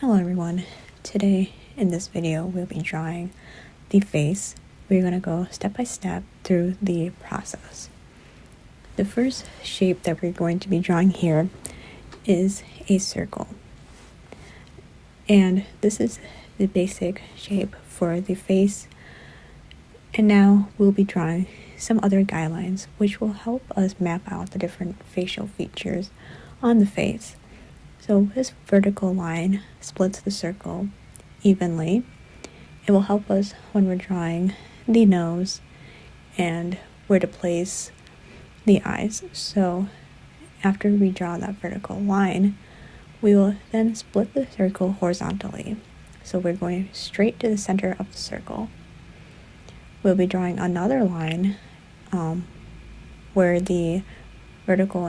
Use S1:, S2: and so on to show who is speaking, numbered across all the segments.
S1: Hello everyone. Today in this video we'll be drawing the face. We're going to go step by step through the process. The first shape that we're going to be drawing here is a circle. And this is the basic shape for the face. And now we'll be drawing some other guidelines which will help us map out the different facial features on the face. So this vertical line splits the circle evenly. It will help us when we're drawing the nose and where to place the eyes. So after we draw that vertical line, we will then split the circle horizontally. So we're going straight to the center of the circle. We'll be drawing another line where the vertical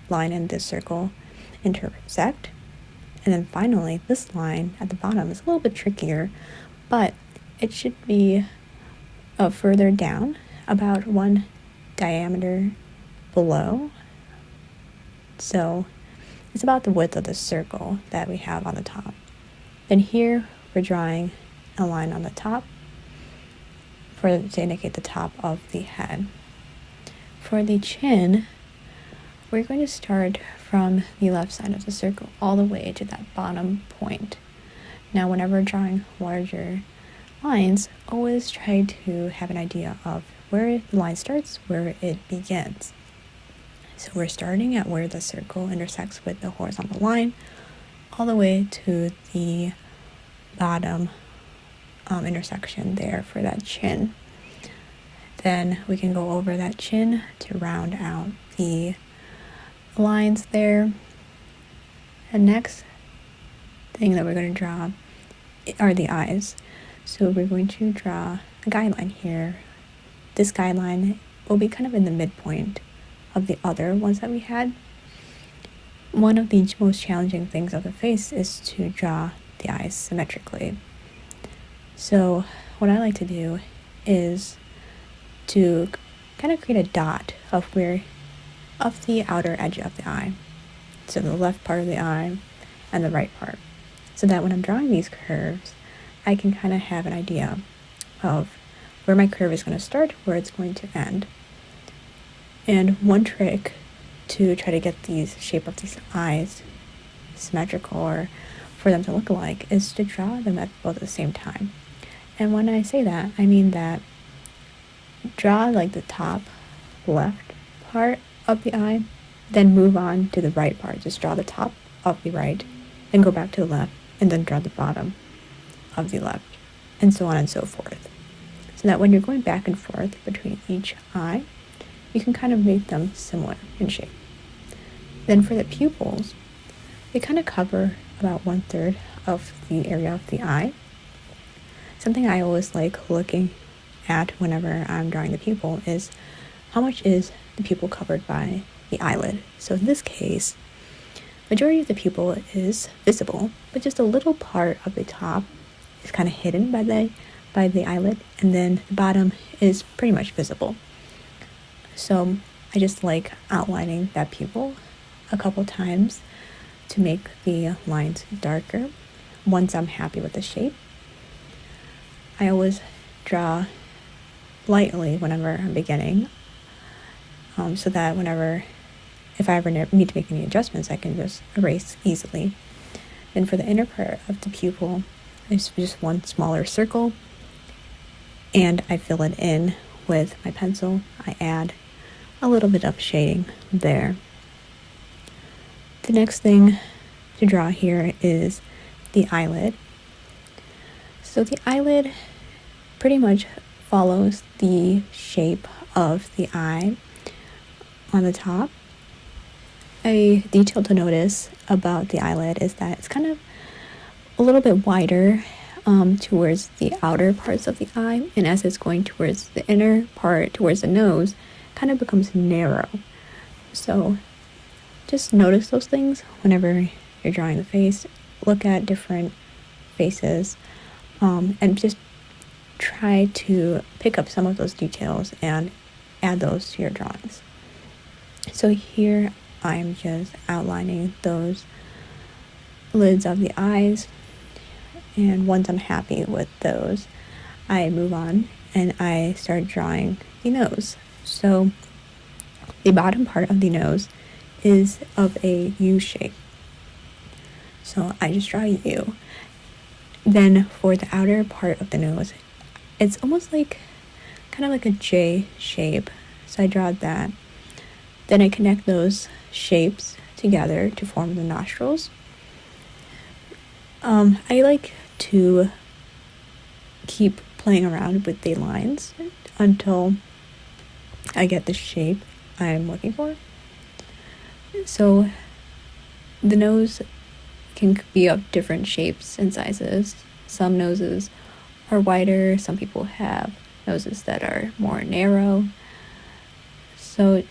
S1: line and this circle intersect. And then finally, this line at the bottom is a little bit trickier, but it should be further down, about one diameter below. So it's about the width of the circle that we have on the top. Then here we're drawing a line on the top to indicate the top of the head. For the chin, we're going to start from the left side of the circle all the way to that bottom point. Now, whenever drawing larger lines, always try to have an idea of where the line starts, where it begins. So we're starting at where the circle intersects with the horizontal line, all the way to the bottom intersection there for that chin. Then we can go over that chin to round out the lines there. And next thing that we're going to draw are the eyes. So we're going to draw a guideline here. This guideline will be kind of in the midpoint of the other ones that we had. One of the most challenging things of the face is to draw the eyes symmetrically. So what I like to do is to kind of create a dot of the outer edge of the eye. So the left part of the eye and the right part. So that when I'm drawing these curves, I can kind of have an idea of where my curve is going to start, where it's going to end. And one trick to try to get the shape of these eyes symmetrical or for them to look alike is to draw them at both at the same time. And when I say that, I mean that draw like the top left part of the eye, then move on to the right part. Just draw the top of the right, then go back to the left, and then draw the bottom of the left, and so on and so forth. So that when you're going back and forth between each eye, you can kind of make them similar in shape. Then for the pupils, they kind of cover about 1/3 of the area of the eye. Something I always like looking at whenever I'm drawing the pupil is how much is the pupil covered by the eyelid. So in this case, majority of the pupil is visible, but just a little part of the top is kind of hidden by the eyelid, and then the bottom is pretty much visible. So I just like outlining that pupil a couple times to make the lines darker once I'm happy with the shape. I always draw lightly whenever I'm beginning, so that if I ever need to make any adjustments, I can just erase easily. And for the inner part of the pupil, it's just one smaller circle, and I fill it in with my pencil. I add a little bit of shading there. The next thing to draw here is the eyelid. So the eyelid pretty much follows the shape of the eye on the top. A detail to notice about the eyelid is that it's kind of a little bit wider towards the outer parts of the eye, and as it's going towards the inner part, towards the nose, kind of becomes narrow. So just notice those things whenever you're drawing the face. Look at different faces and just try to pick up some of those details and add those to your drawings. So here I'm just outlining those lids of the eyes And once I'm happy with those, I move on and I start drawing the nose. So the bottom part of the nose is of a U shape. So I just draw a U. Then for the outer part of the nose, it's almost like kind of like a J shape. So I draw that. Then I connect those shapes together to form the nostrils. I like to keep playing around with the lines until I get the shape I'm looking for. So the nose can be of different shapes and sizes. Some noses are wider, some people have noses that are more narrow. So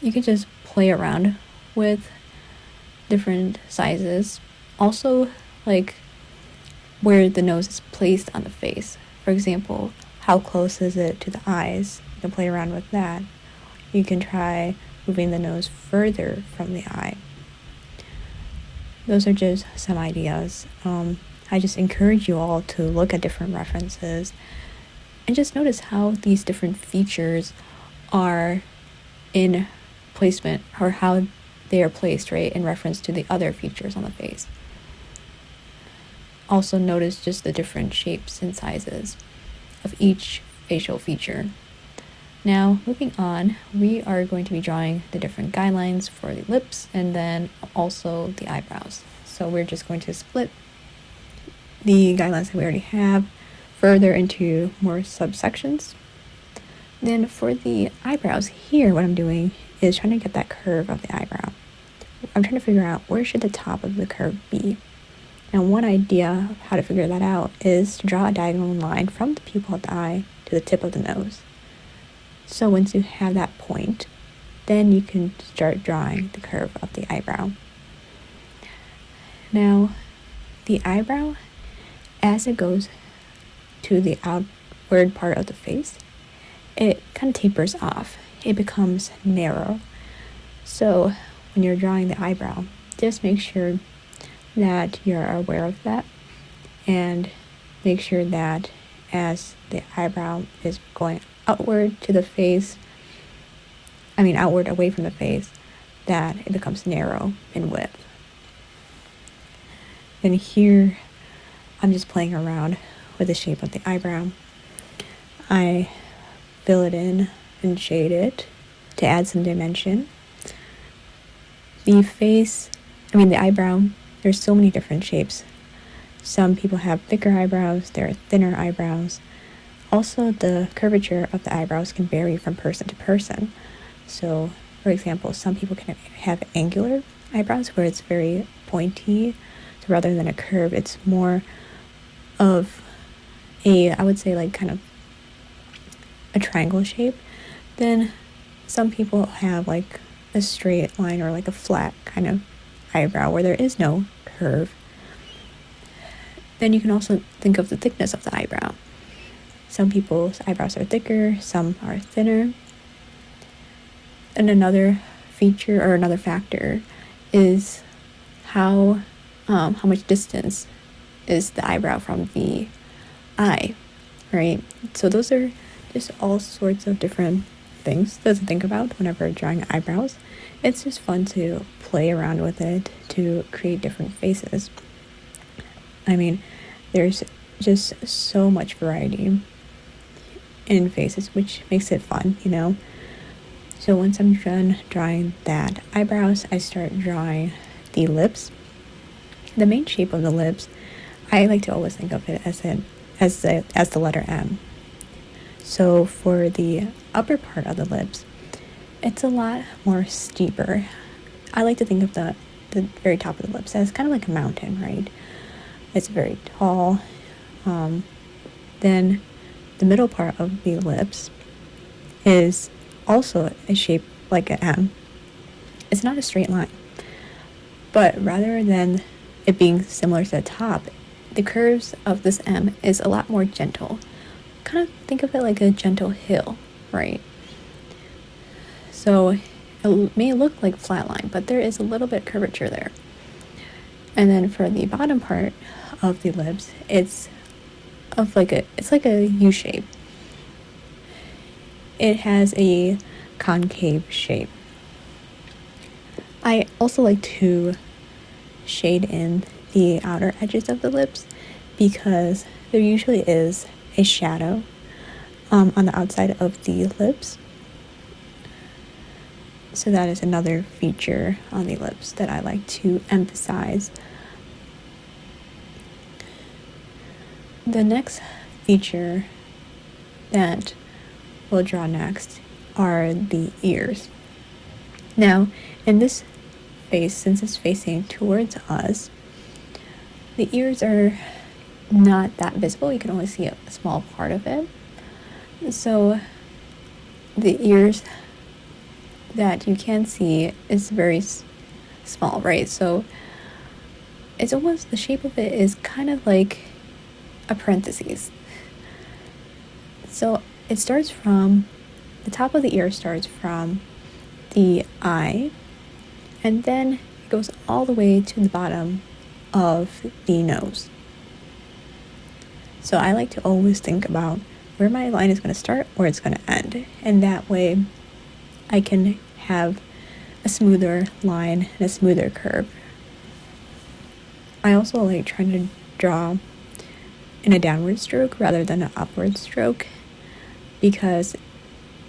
S1: you can just play around with different sizes. Also, like where the nose is placed on the face. For example, how close is it to the eyes? You can play around with that. You can try moving the nose further from the eye. Those are just some ideas. I just encourage you all to look at different references and just notice how these different features are in placement, or how they are placed, right, in reference to the other features on the face. Also notice just the different shapes and sizes of each facial feature. Now, moving on, we are going to be drawing the different guidelines for the lips and then also the eyebrows. So we're just going to split the guidelines that we already have further into more subsections. Then for the eyebrows here, what I'm doing is trying to get that curve of the eyebrow. I'm trying to figure out where should the top of the curve be. And one idea of how to figure that out is to draw a diagonal line from the pupil of the eye to the tip of the nose. So once you have that point, then you can start drawing the curve of the eyebrow. Now, the eyebrow, as it goes to the outward part of the face, it kind of tapers off. It becomes narrow. So when you're drawing the eyebrow, just make sure that you're aware of that, and make sure that as the eyebrow is going outward to the face, outward away from the face, that it becomes narrow in width. And here, I'm just playing around with the shape of the eyebrow. I fill it in and shade it to add some dimension. The eyebrow, there's so many different shapes. Some people have thicker eyebrows, there are thinner eyebrows. Also, the curvature of the eyebrows can vary from person to person. So, for example, some people can have angular eyebrows where it's very pointy. So rather than a curve, it's more of I would say like kind of a triangle shape. Then some people have like a straight line or like a flat kind of eyebrow where there is no curve. Then you can also think of the thickness of the eyebrow. Some people's eyebrows are thicker, some are thinner. And another feature or another factor is how much distance is the eyebrow from the eye, right? So those are just all sorts of different things to think about whenever drawing eyebrows. It's just fun to play around with it to create different faces. There's just so much variety in faces, which makes it fun, So once I'm done drawing that eyebrows, I start drawing the lips. The main shape of the lips, I like to always think of it as the letter M. So for the upper part of the lips, it's a lot more steeper. I like to think of the very top of the lips as kind of like a mountain, right? It's very tall. Then the middle part of the lips is also a shape like an M. It's not a straight line, but rather than it being similar to the top, the curves of this M is a lot more gentle. Kind of think of it like a gentle hill, right? So it may look like flat line, but there is a little bit of curvature there. And then for the bottom part of the lips, it's like a U shape. It has a concave shape. I also like to shade in the outer edges of the lips because there usually is a shadow on the outside of the lips. So that is another feature on the lips that I like to emphasize. The next feature that we'll draw next are the ears. Now, in this face, since it's facing towards us, the ears are not that visible. You can only see a small part of it. So the ears that you can see is very small, right? So it's almost, the shape of it is kind of like a parentheses. So it starts from, the top of the ear starts from the eye, and then it goes all the way to the bottom of the nose. So I like to always think about where my line is going to start, where it's going to end, and that way I can have a smoother line and a smoother curve. I also like trying to draw in a downward stroke rather than an upward stroke because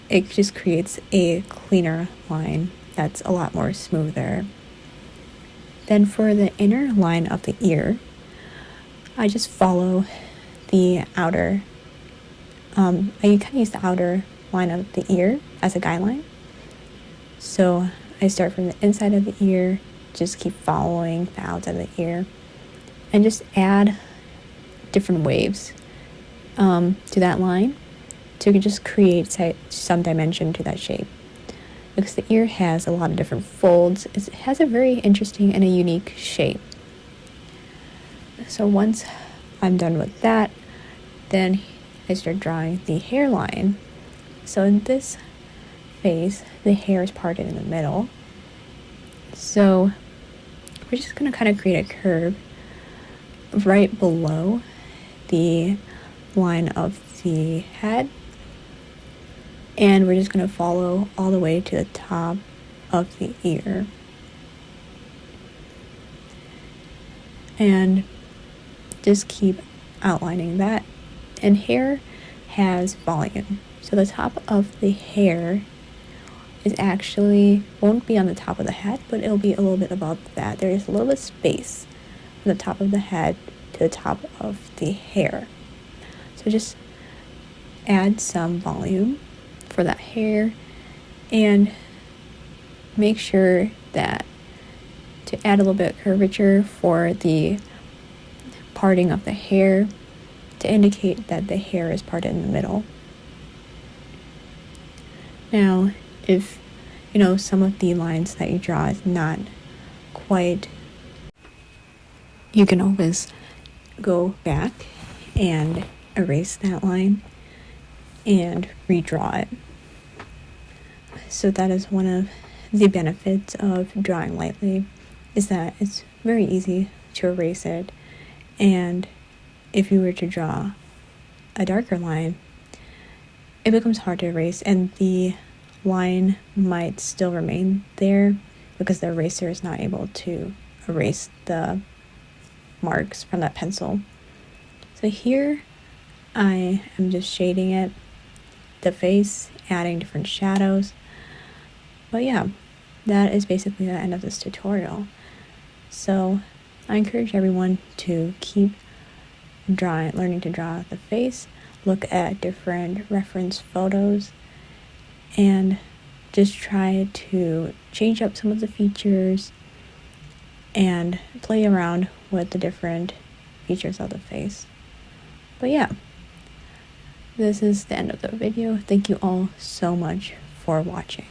S1: it just creates a cleaner line that's a lot more smoother. Then for the inner line of the ear, I just follow the outer, I kind of use the outer line of the ear as a guideline. So I start from the inside of the ear, just keep following the outside of the ear, and just add different waves to that line to just create some dimension to that shape. Because the ear has a lot of different folds, it has a very interesting and a unique shape. So once I'm done with that, then I start drawing the hairline. So in this face, the hair is parted in the middle. So we're just going to kind of create a curve right below the line of the head. And we're just going to follow all the way to the top of the ear. And just keep outlining that. And hair has volume. So the top of the hair is actually, won't be on the top of the head, but it'll be a little bit above that. There is a little bit of space from the top of the head to the top of the hair. So just add some volume for that hair and make sure that to add a little bit of curvature for the parting of the hair to indicate that the hair is parted in the middle. Now, if some of the lines that you draw is not quite, you can always go back and erase that line and redraw it. So that is one of the benefits of drawing lightly, is that it's very easy to erase it. And if you were to draw a darker line, it becomes hard to erase, and the line might still remain there because the eraser is not able to erase the marks from that pencil. So here I am just shading it, the face, adding different shadows. But yeah, that is basically the end of this tutorial. So I encourage everyone to keep learning to draw the face, look at different reference photos, and just try to change up some of the features and play around with the different features of the face. But yeah, this is the end of the video. Thank you all so much for watching.